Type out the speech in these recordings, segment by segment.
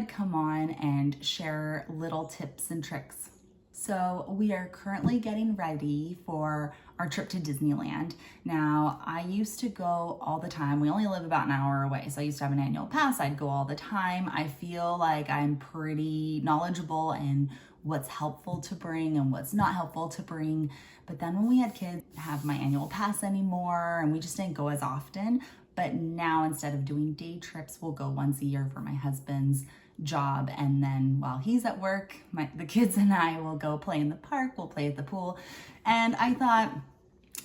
I'd come on and share little tips and tricks. So we are currently getting ready for our trip to Disneyland. Now, I used to go all the time. We only live about an hour away, so I used to have an annual pass. I'd go all the time. I feel like I'm pretty knowledgeable in what's helpful to bring and what's not helpful to bring. But then when we had kids, I didn't have my annual pass anymore, and we just didn't go as often. But now, instead of doing day trips, we'll go once a year for my husband's job, and then while he's at work, the kids and I will go play in the park, we'll play at the pool. And I thought,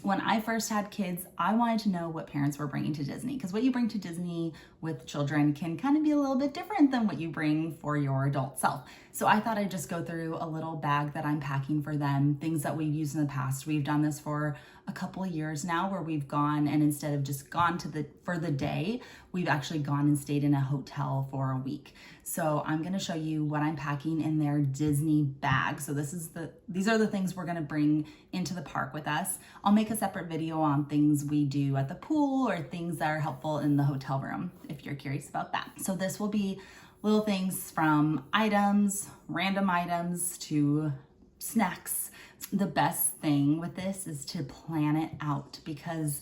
when I first had kids, I wanted to know what parents were bringing to Disney, because what you bring to Disney with children can kind of be a little bit different than what you bring for your adult self. So I thought I'd just go through a little bag that I'm packing for them, things that we've used in the past. We've done this for a couple of years now, where we've gone, and instead of just gone for the day, we've actually gone and stayed in a hotel for a week. So I'm going to show you what I'm packing in their Disney bag. So these are the things we're going to bring into the park with us. I'll make a separate video on things we do at the pool or things that are helpful in the hotel room if you're curious about that. So this will be little things from items, random items, to snacks. The best thing with this is to plan it out, because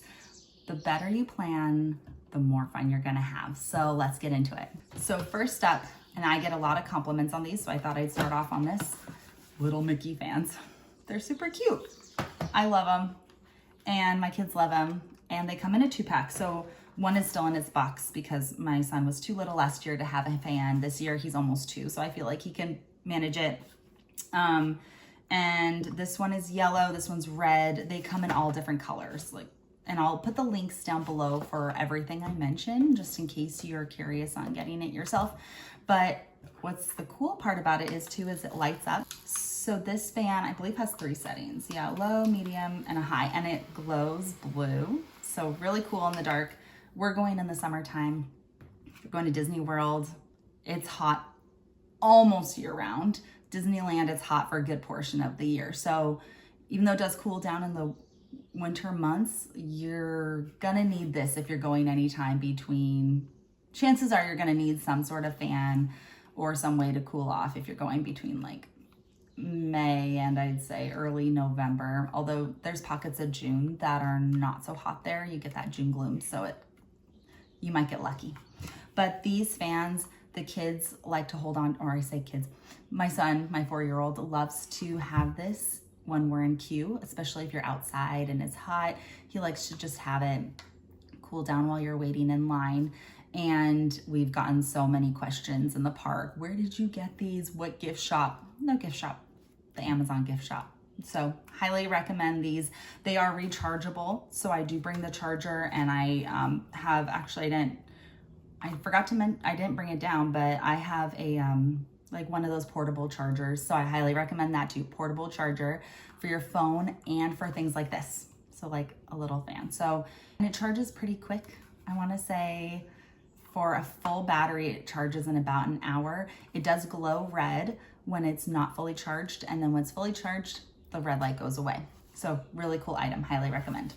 the better you plan, the more fun you're gonna have. So let's get into it. So first up, and I get a lot of compliments on these, so I thought I'd start off on this, little Mickey fans. They're super cute. I love them, and my kids love them, and they come in a 2-pack. So one is still in its box because my son was too little last year to have a fan. This year he's almost 2, so I feel like he can manage it. And this one is yellow, this one's red. They come in all different colors, and I'll put the links down below for everything I mentioned, just in case you're curious on getting it yourself. But what's the cool part about it is it lights up. So this fan, I believe, has 3 settings. Yeah, low, medium, and a high, and it glows blue. So really cool in the dark. We're going in the summertime. We're going to Disney World. It's hot almost year round. Disneyland, it's hot for a good portion of the year. So even though it does cool down in the winter months, you're gonna need this if you're going anytime between, chances are you're gonna need some sort of fan or some way to cool off if you're going between like May and I'd say early November. Although there's pockets of June that are not so hot there. You get that June gloom, so you might get lucky. But these fans, the kids like to hold on, or I say kids, my son, my 4-year-old, loves to have this when we're in queue, especially if you're outside and it's hot. He likes to just have it cool down while you're waiting in line. And we've gotten so many questions in the park. Where did you get these? What gift shop? No gift shop, the Amazon gift shop. So highly recommend these. They are rechargeable. So I do bring the charger, and I have actually, I didn't bring it down, but I have a, like one of those portable chargers. So I highly recommend that too. Portable charger for your phone and for things like this. So like a little fan. So, and it charges pretty quick. I want to say for a full battery, it charges in about an hour. It does glow red when it's not fully charged. And then when it's fully charged, the red light goes away. So really cool item, highly recommend.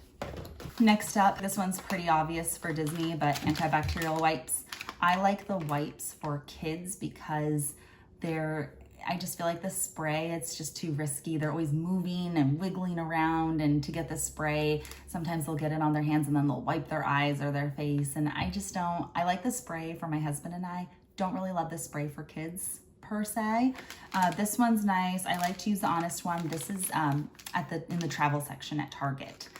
Next up, this one's pretty obvious for Disney, but antibacterial wipes. I like the wipes for kids because I just feel like the spray, it's just too risky. They're always moving and wiggling around, and to get the spray, sometimes they'll get it on their hands and then they'll wipe their eyes or their face. And I like the spray for my husband and I. Don't really love the spray for kids per se. This one's nice. I like to use the Honest one. This is in the travel section at Target.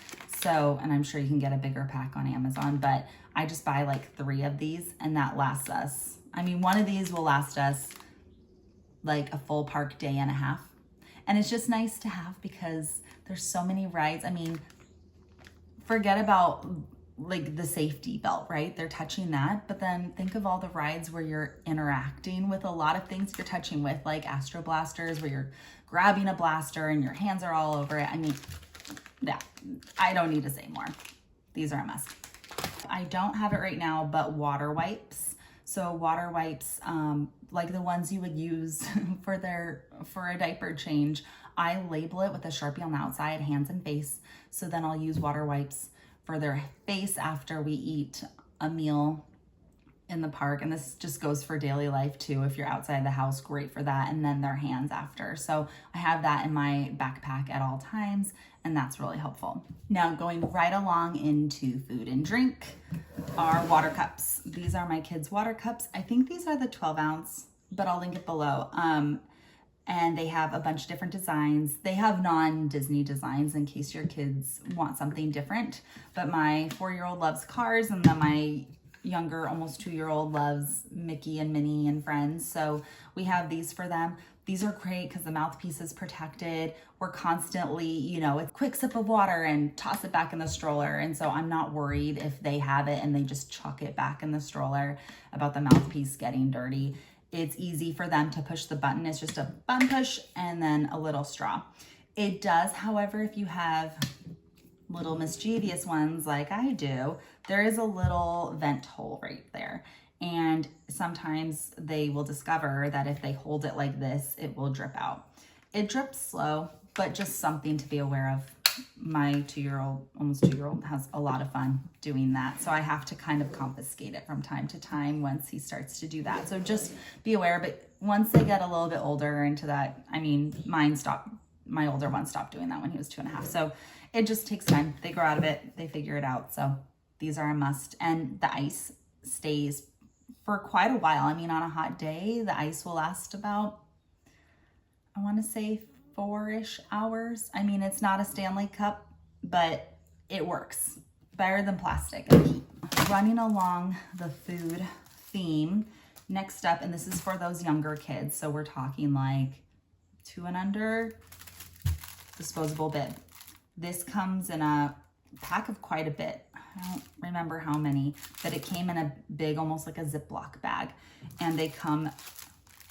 So, and I'm sure you can get a bigger pack on Amazon, but I just buy like 3 of these, and that lasts us. I mean, one of these will last us like a full park day and a half. And it's just nice to have because there's so many rides. I mean, forget about like the safety belt, right? They're touching that, but then think of all the rides where you're interacting with a lot of things you're touching with, like Astro Blasters, where you're grabbing a blaster and your hands are all over it. I mean, yeah, I don't need to say more. These are a must. I don't have it right now, but water wipes. So water wipes, like the ones you would use for a diaper change, I label it with a Sharpie on the outside, hands and face. So then I'll use water wipes for their face after we eat a meal in the park, and this just goes for daily life too. If you're outside the house, great for that. And then their hands after. So I have that in my backpack at all times, and that's really helpful. Now going right along into food and drink are water cups. These are my kids' water cups. I think these are the 12 ounce, but I'll link it below. And they have a bunch of different designs. They have non-Disney designs in case your kids want something different. But my 4-year-old loves Cars, and then my younger, almost 2-year-old loves Mickey and Minnie and Friends. So we have these for them. These are great because the mouthpiece is protected. We're constantly, you know, a quick sip of water and toss it back in the stroller. And so I'm not worried if they have it and they just chuck it back in the stroller about the mouthpiece getting dirty. It's easy for them to push the button. It's just a button push and then a little straw. It does, however, if you have little mischievous ones like I do, there is a little vent hole right there. And sometimes they will discover that if they hold it like this, it will drip out. It drips slow, but just something to be aware of. My 2-year-old, almost 2-year-old, has a lot of fun doing that. So I have to kind of confiscate it from time to time once he starts to do that. So just be aware, but once they get a little bit older into that, I mean, my older one stopped doing that when he was 2.5. So it just takes time. They grow out of it, they figure it out. So these are a must. And the ice stays for quite a while. I mean, on a hot day, the ice will last about, I want to say 4-ish hours. I mean, it's not a Stanley cup, but it works better than plastic. Running along the food theme, next up, and this is for those younger kids, so we're talking like 2 and under, disposable bib. This comes in a pack of quite a bit. I don't remember how many, but it came in a big, almost like a Ziploc bag, and they come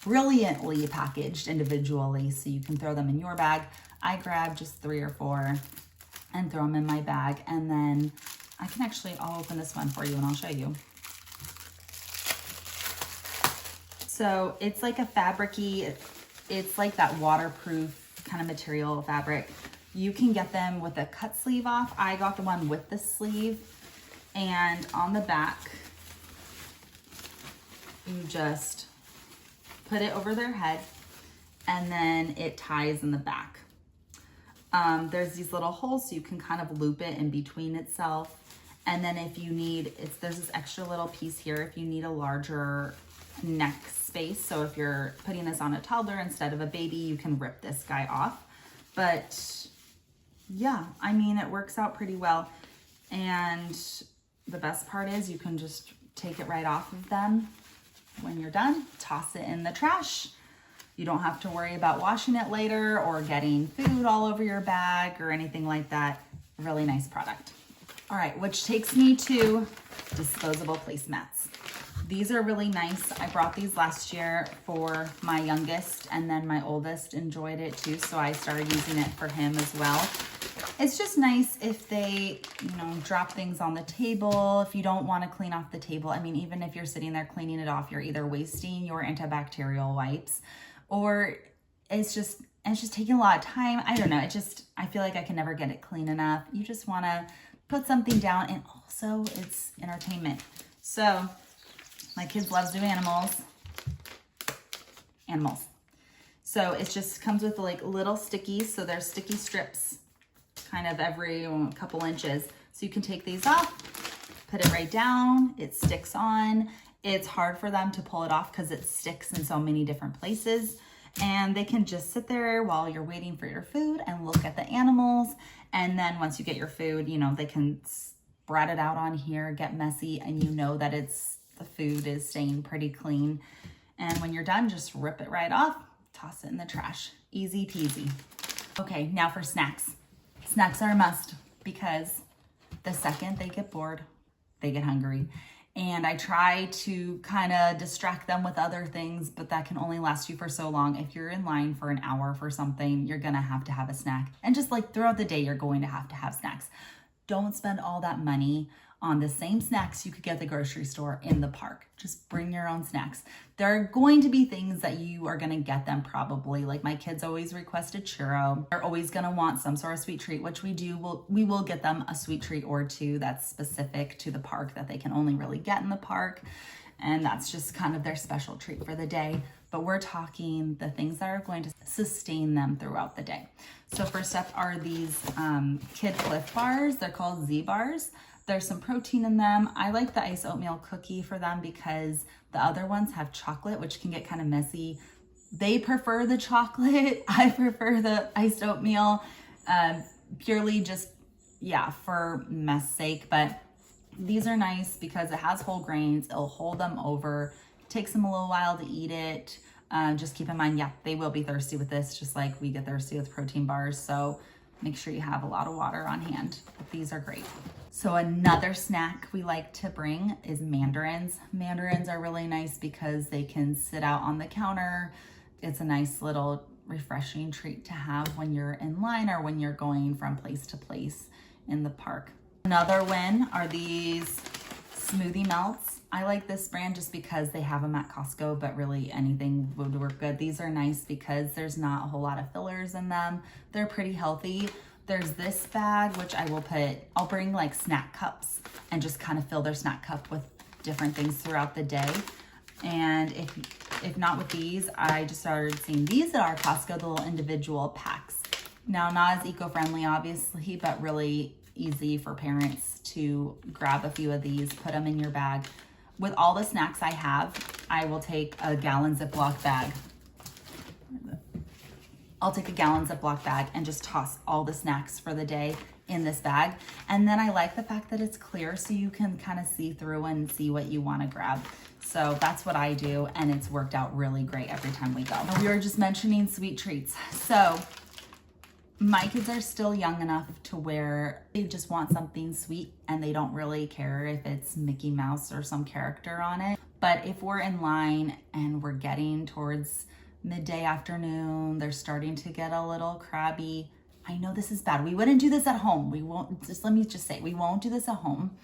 brilliantly packaged individually, so you can throw them in your bag. I grab just 3 or 4 and throw them in my bag, and then I can actually, I'll open this one for you and I'll show you. So it's like a fabric-y, it's like that waterproof kind of material fabric. You can get them with a cut sleeve off. I got the one with the sleeve, and on the back, you just put it over their head, and then it ties in the back. There's these little holes so you can kind of loop it in between itself. And then if you need, there's this extra little piece here if you need a larger neck space. So if you're putting this on a toddler instead of a baby, you can rip this guy off. But yeah, I mean, it works out pretty well. And the best part is you can just take it right off of them. When you're done, toss it in the trash. You don't have to worry about washing it later or getting food all over your bag or anything like that. Really nice product. All right, which takes me to disposable placemats. These are really nice. I brought these last year for my youngest, and then my oldest enjoyed it too, so I started using it for him as well. It's just nice if they, drop things on the table, if you don't want to clean off the table. I mean, even if you're sitting there cleaning it off, you're either wasting your antibacterial wipes, or it's just taking a lot of time. I don't know. I feel like I can never get it clean enough. You just want to put something down, and also it's entertainment. So my kids love to do animals. So it just comes with like little stickies. So there's sticky strips kind of every couple inches. So you can take these off, put it right down. It sticks on. It's hard for them to pull it off because it sticks in so many different places. And they can just sit there while you're waiting for your food and look at the animals. And then once you get your food, they can spread it out on here, get messy, and that the food is staying pretty clean. And when you're done, just rip it right off, toss it in the trash. Easy peasy. Okay, now for snacks. Snacks are a must because the second they get bored, they get hungry. And I try to kind of distract them with other things, but that can only last you for so long. If you're in line for an hour for something, you're gonna have to have a snack. And just like throughout the day, you're going to have snacks. Don't spend all that money on the same snacks you could get at the grocery store in the park. Just bring your own snacks. There are going to be things that you are gonna get them probably. Like my kids always request a churro. They're always gonna want some sort of sweet treat, which we will get them a sweet treat or two that's specific to the park that they can only really get in the park. and that's just kind of their special treat for the day. But we're talking the things that are going to sustain them throughout the day. So first up are these Kid Cliff Bars. They're called Z Bars. There's some protein in them. I like the iced oatmeal cookie for them because the other ones have chocolate, which can get kind of messy. They prefer the chocolate. I prefer the iced oatmeal, purely just, yeah, for mess sake. But these are nice because it has whole grains. It'll hold them over. Takes them a little while to eat it. Just keep in mind, yeah, they will be thirsty with this, just like we get thirsty with protein bars. So make sure you have a lot of water on hand. But these are great. So another snack we like to bring is mandarins. Mandarins are really nice because they can sit out on the counter. It's a nice little refreshing treat to have when you're in line or when you're going from place to place in the park. Another win are these smoothie melts. I like this brand just because they have them at Costco, but really anything would work good. These are nice because there's not a whole lot of fillers in them. They're pretty healthy. There's this bag, which I'll bring like snack cups and just kind of fill their snack cup with different things throughout the day. And if not with these, I just started seeing these at our Costco, the little individual packs. Now, not as eco-friendly, obviously, but really easy for parents to grab a few of these, put them in your bag. With all the snacks I have, I will take a gallon Ziploc bag. I'll take a gallon Ziploc bag and just toss all the snacks for the day in this bag. And then I like the fact that it's clear so you can kind of see through and see what you want to grab. So that's what I do, and it's worked out really great every time we go. And we were just mentioning sweet treats. So my kids are still young enough to where they just want something sweet and they don't really care if it's Mickey Mouse or some character on it. But if we're in line and we're getting towards midday afternoon, they're starting to get a little crabby. I know this is bad. We wouldn't do this at home. Let me just say, we won't do this at home.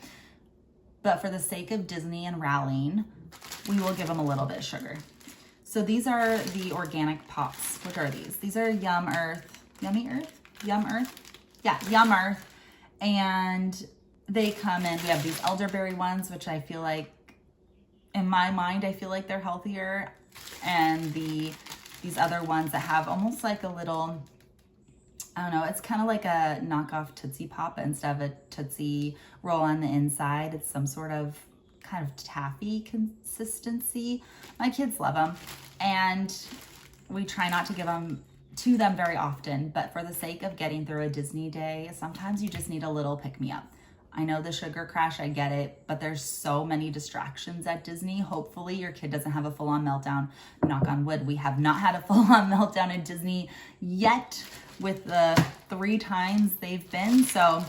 But for the sake of Disney and rallying, we will give them a little bit of sugar. So these are the organic pops. What are these? These are Yum Earth. Yummy Earth? Yum Earth? Yeah, Yum Earth. And they come in, we have these elderberry ones, which I feel like, in my mind, I feel like they're healthier. And these other ones that have almost like a little, I don't know, it's kind of like a knockoff Tootsie Pop, but instead of a Tootsie Roll on the inside, it's some sort of kind of taffy consistency. My kids love them. And we try not to give them to them very often, but for the sake of getting through a Disney day, sometimes you just need a little pick-me-up. I know the sugar crash, I get it, but there's so many distractions at Disney. Hopefully your kid doesn't have a full-on meltdown. Knock on wood, we have not had a full-on meltdown at Disney yet with the 3 times they've been, so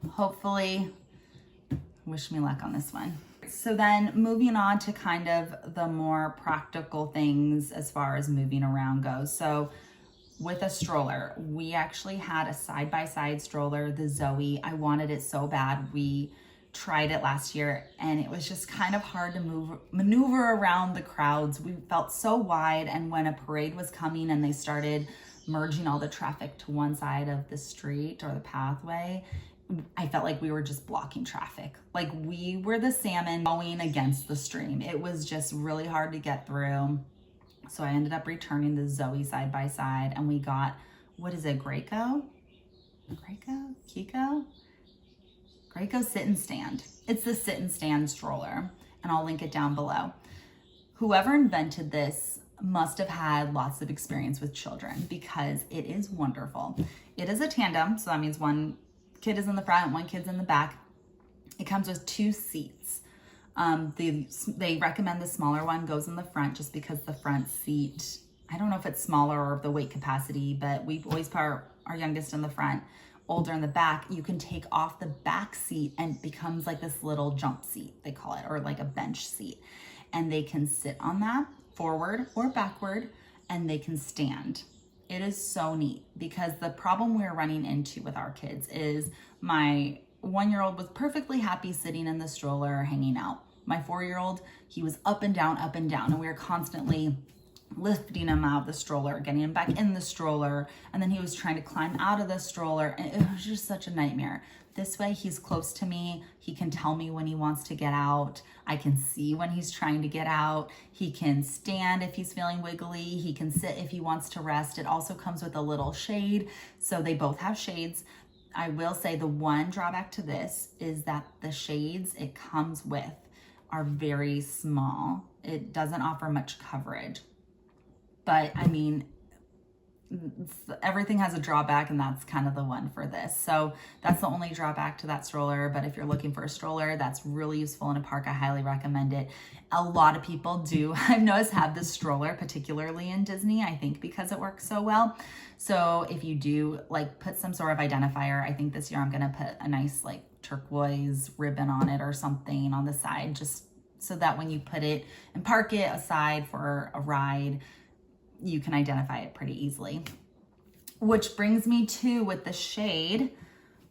hopefully, wish me luck on this one. So then moving on to kind of the more practical things as far as moving around goes. So with a stroller, we actually had a side-by-side stroller, the Zoe. I wanted it so bad. We tried it last year and it was just kind of hard to maneuver around the crowds. We felt so wide, and when a parade was coming and they started merging all the traffic to one side of the street or the pathway, I felt like we were just blocking traffic. Like we were the salmon going against the stream. It was just really hard to get through. So I ended up returning the Zoe side by side, and we got, what is it, Graco? Kiko? Graco Sit and Stand. It's the sit and stand stroller, and I'll link it down below. Whoever invented this must have had lots of experience with children because it is wonderful. It is a tandem, so that means one kid is in the front, one kid's in the back. It comes with 2 seats. They recommend the smaller one goes in the front just because the front seat, I don't know if it's smaller or the weight capacity, but we always put our youngest in the front, older in the back. You can take off the back seat and it becomes like this little jump seat, they call it, or like a bench seat. And they can sit on that forward or backward, and they can stand. It is so neat because the problem we're running into with our kids is my 1-year-old was perfectly happy sitting in the stroller hanging out. My 4-year-old, he was up and down, and we were constantly lifting him out of the stroller, getting him back in the stroller, and then he was trying to climb out of the stroller, and it was just such a nightmare. This way, he's close to me. He can tell me when he wants to get out. I can see when he's trying to get out. He can stand if he's feeling wiggly. He can sit if he wants to rest. It also comes with a little shade, so they both have shades. I will say the one drawback to this is that the shades it comes with are very small. It doesn't offer much coverage. But I mean, everything has a drawback, and that's kind of the one for this. So that's the only drawback to that stroller. But if you're looking for a stroller that's really useful in a park, I highly recommend it. A lot of people do, I've noticed, have this stroller, particularly in Disney, I think because it works so well. So if you do like put some sort of identifier, I think this year I'm gonna put a nice like turquoise ribbon on it or something on the side, just so that when you put it and park it aside for a ride, you can identify it pretty easily. Which brings me to, with the shade,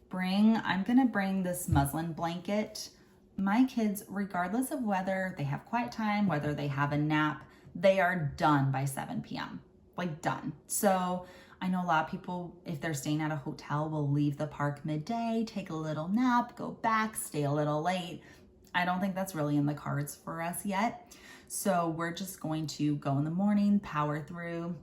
I'm gonna bring this muslin blanket. My kids, regardless of whether they have quiet time, whether they have a nap, they are done by 7 p.m. Like done. So I know a lot of people, if they're staying at a hotel, will leave the park midday, take a little nap, go back, stay a little late. I don't think that's really in the cards for us yet. So we're just going to go in the morning, power through,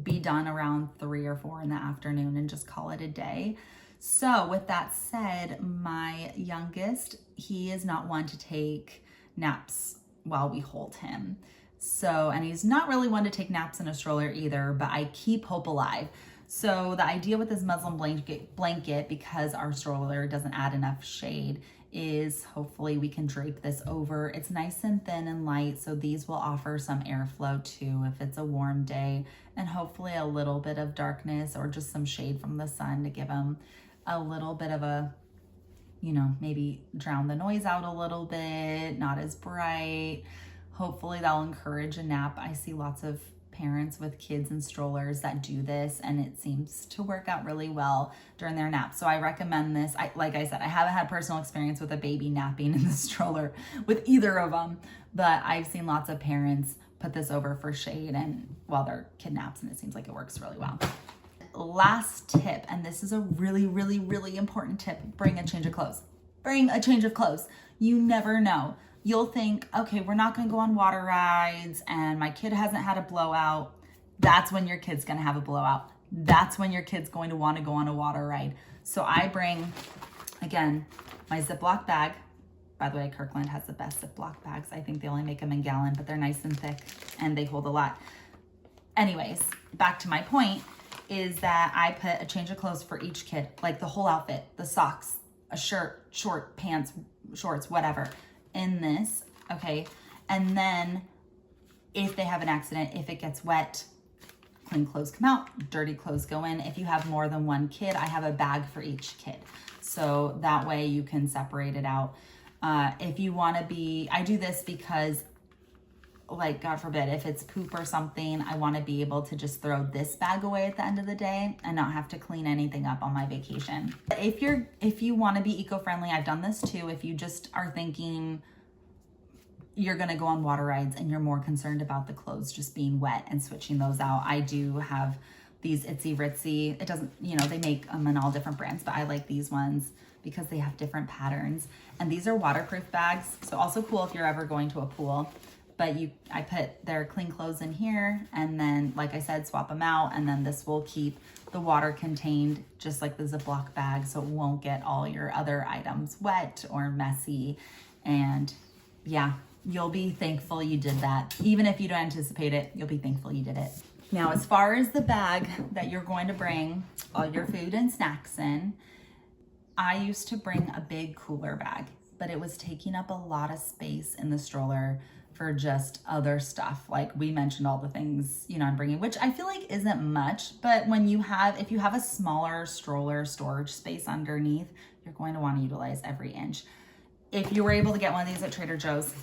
be done around 3 or 4 in the afternoon, and just call it a day. So with that said, my youngest, he is not one to take naps while we hold him. So, and he's not really one to take naps in a stroller either, but I keep hope alive. So the idea with this muslin blanket, because our stroller doesn't add enough shade, is hopefully we can drape this over. It's nice and thin and light, so these will offer some airflow too if it's a warm day, and hopefully a little bit of darkness or just some shade from the sun to give them a little bit of a, you know, maybe drown the noise out a little bit, not as bright. Hopefully that'll encourage a nap. I see lots of parents with kids in strollers that do this, and it seems to work out really well during their nap. So I recommend this. Like I said, I haven't had personal experience with a baby napping in the stroller with either of them, but I've seen lots of parents put this over for shade and while their kid naps, and it seems like it works really well. Last tip, and this is a really, really, really important tip: bring a change of clothes. Bring a change of clothes. You never know. You'll think, okay, we're not gonna go on water rides and my kid hasn't had a blowout. That's when your kid's gonna have a blowout. That's when your kid's going to wanna go on a water ride. So I bring, again, my Ziploc bag. By the way, Kirkland has the best Ziploc bags. I think they only make them in gallon, but they're nice and thick and they hold a lot. Anyways, back to my point is that I put a change of clothes for each kid, like the whole outfit, the socks, a shirt, short pants, shorts, whatever, in this, okay? And then if they have an accident, if it gets wet, clean clothes come out, dirty clothes go in. If you have more than one kid, I have a bag for each kid. So that way you can separate it out. If you wanna I do this because, like, God forbid, if it's poop or something, I wanna be able to just throw this bag away at the end of the day and not have to clean anything up on my vacation. If you wanna be eco-friendly, I've done this too. If you just are thinking you're gonna go on water rides and you're more concerned about the clothes just being wet and switching those out, I do have these Itsy Ritzy. It doesn't, you know, they make them in all different brands, but I like these ones because they have different patterns. And these are waterproof bags, so also cool if you're ever going to a pool. But I put their clean clothes in here, and then, like I said, swap them out, and then this will keep the water contained, just like the Ziploc bag, so it won't get all your other items wet or messy. And yeah, you'll be thankful you did that. Even if you don't anticipate it, you'll be thankful you did it. Now, as far as the bag that you're going to bring all your food and snacks in, I used to bring a big cooler bag, but it was taking up a lot of space in the stroller for just other stuff. Like we mentioned all the things, you know, I'm bringing, which I feel like isn't much, but when if you have a smaller stroller storage space underneath, you're going to want to utilize every inch. If you were able to get one of these at Trader Joe's,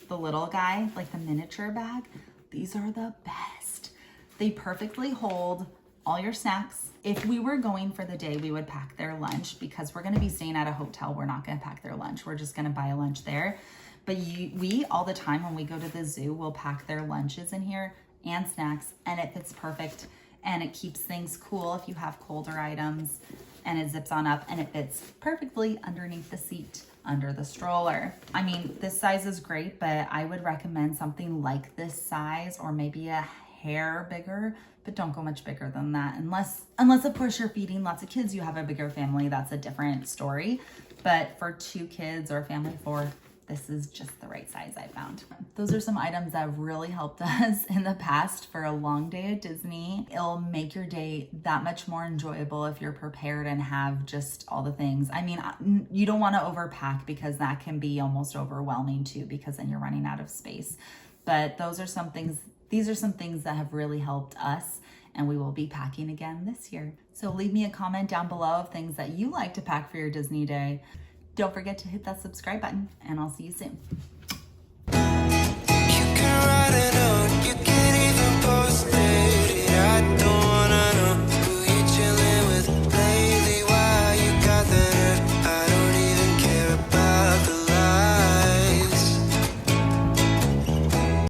the little guy, like the miniature bag, these are the best. They perfectly hold all your snacks. If we were going for the day, we would pack their lunch because we're going to be staying at a hotel. We're not going to pack their lunch. We're just going to buy a lunch there. But we all the time when we go to the zoo, we'll pack their lunches in here. and snacks, and it fits perfect, and it keeps things cool if you have colder items, and it zips on up, and it fits perfectly underneath the seat under the stroller. I mean, this size is great, but I would recommend something like this size or maybe a hair bigger, but don't go much bigger than that unless of course you're feeding lots of kids, you have a bigger family, that's a different story. But for 2 kids or a family of 4, this is just the right size I found. Those are some items that have really helped us in the past for a long day at Disney. It'll make your day that much more enjoyable if you're prepared and have just all the things. I mean, you don't want to overpack because that can be almost overwhelming too, because then you're running out of space. But these are some things that have really helped us, and we will be packing again this year. So leave me a comment down below of things that you like to pack for your Disney day. Don't forget to hit that subscribe button, and I'll see you soon.